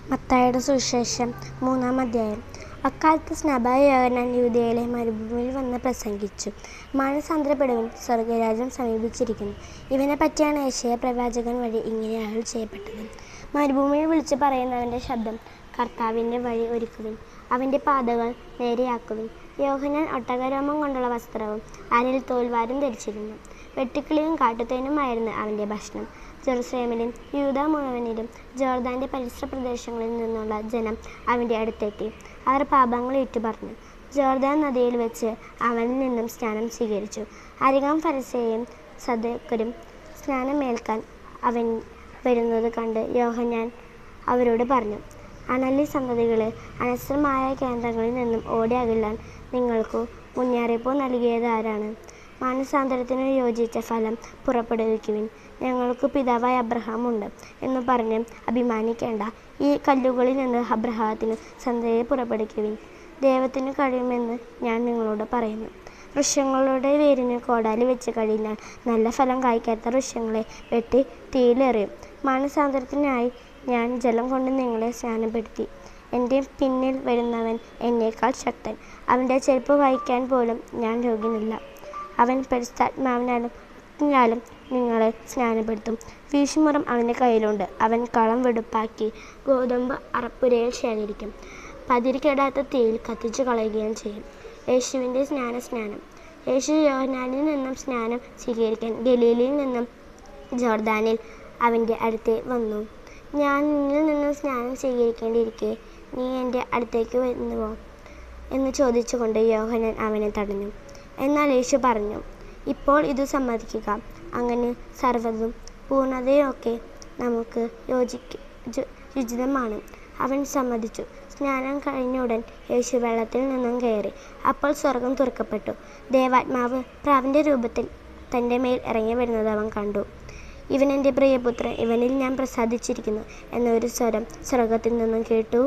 മത്തായിയുടെ സുവിശേഷം 3-ാം അധ്യായം. അക്കാലത്ത് സ്നാപക യോഹന്നാൻ യൂദയയിലെ മരുഭൂമിയിൽ വന്ന് പ്രസംഗിച്ചു, മാനസാന്തരപ്പെടുവിൻ, സ്വർഗരാജ്യം സമീപിച്ചിരിക്കുന്നു. ഇവനെ പറ്റിയാണ് യെശയ്യാ പ്രവാചകൻ വഴി ഇങ്ങനെ അരുൾ ചെയ്യപ്പെട്ടത്. മരുഭൂമിയിൽ വിളിച്ചു പറയുന്നവൻ്റെ ശബ്ദം, കർത്താവിൻ്റെ വഴി ഒരുക്കുവിൻ, അവൻ്റെ പാതകൾ നേരെയാക്കുവിൻ. യോഹന്നാൻ ഒട്ടകരോമം കൊണ്ടുള്ള വസ്ത്രവും അരയിൽ തോൽവാരും ധരിച്ചിരുന്നു. വെട്ടുക്കിളിയും കാട്ടുതേനുമായിരുന്നു അവൻ്റെ ഭക്ഷണം. ജെറുസലേമിലും യൂദാ മുഴുവനിലും ജോർദാൻ്റെ പരിസര പ്രദേശങ്ങളിൽ നിന്നുള്ള ജനം അവൻ്റെ അടുത്തെത്തി. അവർ പാപങ്ങൾ ഏറ്റുപറഞ്ഞു. ജോർദാൻ നദിയിൽ വെച്ച് അവനിൽ നിന്നും സ്നാനം സ്വീകരിച്ചു. അധികം ഫരിസേയരും സദൂക്കരും സ്നാനമേൽക്കാൻ അവൻ വരുന്നത് കണ്ട് യോഹന്നാൻ അവരോട് പറഞ്ഞു, അണലി സന്തതികളെ, അനശ്വരമായ കേന്ദ്രങ്ങളിൽ നിന്നും ഓടി അകലാൻ നിങ്ങൾക്കു മുന്നറിയിപ്പ് നൽകിയത് ആരാണ്? മാനസാന്തരത്തിന് യോജിച്ച ഫലം പുറപ്പെടുവിക്കുവിൻ. ഞങ്ങൾക്ക് പിതാവായ അബ്രഹാം ഉണ്ട് എന്ന് പറഞ്ഞ് അഭിമാനിക്കേണ്ട. ഈ കല്ലുകളിൽ നിന്ന് അബ്രഹാത്തിന് സന്തതിയെ പുറപ്പെടുവിക്കുവിൻ. ദൈവത്തിന് കഴിയുമെന്ന് ഞാൻ നിങ്ങളോട് പറയുന്നു. വൃക്ഷങ്ങളുടെ വേരിന് കോടാലി വെച്ച് കഴിഞ്ഞാൽ നല്ല ഫലം കായ്ക്കാത്ത വൃക്ഷങ്ങളെ വെട്ടി തീയിലെറിയും. മാനസാന്തരത്തിനായി ഞാൻ ജലം കൊണ്ട് നിങ്ങളെ സ്നാനപ്പെടുത്തി. എൻ്റെ പിന്നിൽ വരുന്നവൻ എന്നേക്കാൾ ശക്തൻ. അവൻ്റെ ചെരുപ്പ് വഹിക്കാൻ പോലും ഞാൻ യോഗ്യനല്ല. അവൻ പരിശുദ്ധാത്മാവിനാലും അഗ്നിയാലും നിങ്ങളെ സ്നാനപ്പെടുത്തും. വീശുമുറം അവൻ്റെ കയ്യിലുണ്ട്. അവൻ കളം വെടുപ്പാക്കി ഗോതമ്പ് അറപ്പുരയിൽ ശേഖരിക്കും, പതിരിക്കെടാത്ത തീയിൽ കത്തിച്ചു കളയുകയും ചെയ്യും. യേശുവിൻ്റെ സ്നാനം. യേശു യോഹന്നാനിൽ നിന്നും സ്നാനം സ്വീകരിക്കാൻ ഗലീലയിൽ നിന്നും ജോർദാനിൽ അവൻ്റെ അടുത്ത് വന്നു. ഞാൻ നിന്നിൽ നിന്നും സ്നാനം സ്വീകരിക്കേണ്ടിയിരിക്കെ നീ എൻ്റെ അടുത്തേക്ക് വരുന്നുവോ എന്ന് ചോദിച്ചുകൊണ്ട് യോഹന്നാൻ അവനെ തടഞ്ഞു. എന്നാൽ യേശു പറഞ്ഞു, ഇപ്പോൾ ഇത് സമ്മതിക്കുക, അങ്ങനെ സർവ്വതും പൂർണ്ണതയൊക്കെ നമുക്ക് ഉചിതമാണ്. അവൻ സമ്മതിച്ചു. സ്നാനം കഴിഞ്ഞ ഉടൻ യേശു വെള്ളത്തിൽ നിന്നും കയറി. അപ്പോൾ സ്വർഗം തുറക്കപ്പെട്ടു. ദൈവാത്മാവ് പ്രാവിൻ്റെ രൂപത്തിൽ തൻ്റെ മേൽ ഇറങ്ങി വരുന്നത് അവൻ കണ്ടു. ഇവൻ എൻ്റെ പ്രിയപുത്രൻ, ഇവനിൽ ഞാൻ പ്രസാദിച്ചിരിക്കുന്നു എന്നൊരു സ്വരം സ്വർഗത്തിൽ നിന്നും കേട്ടു.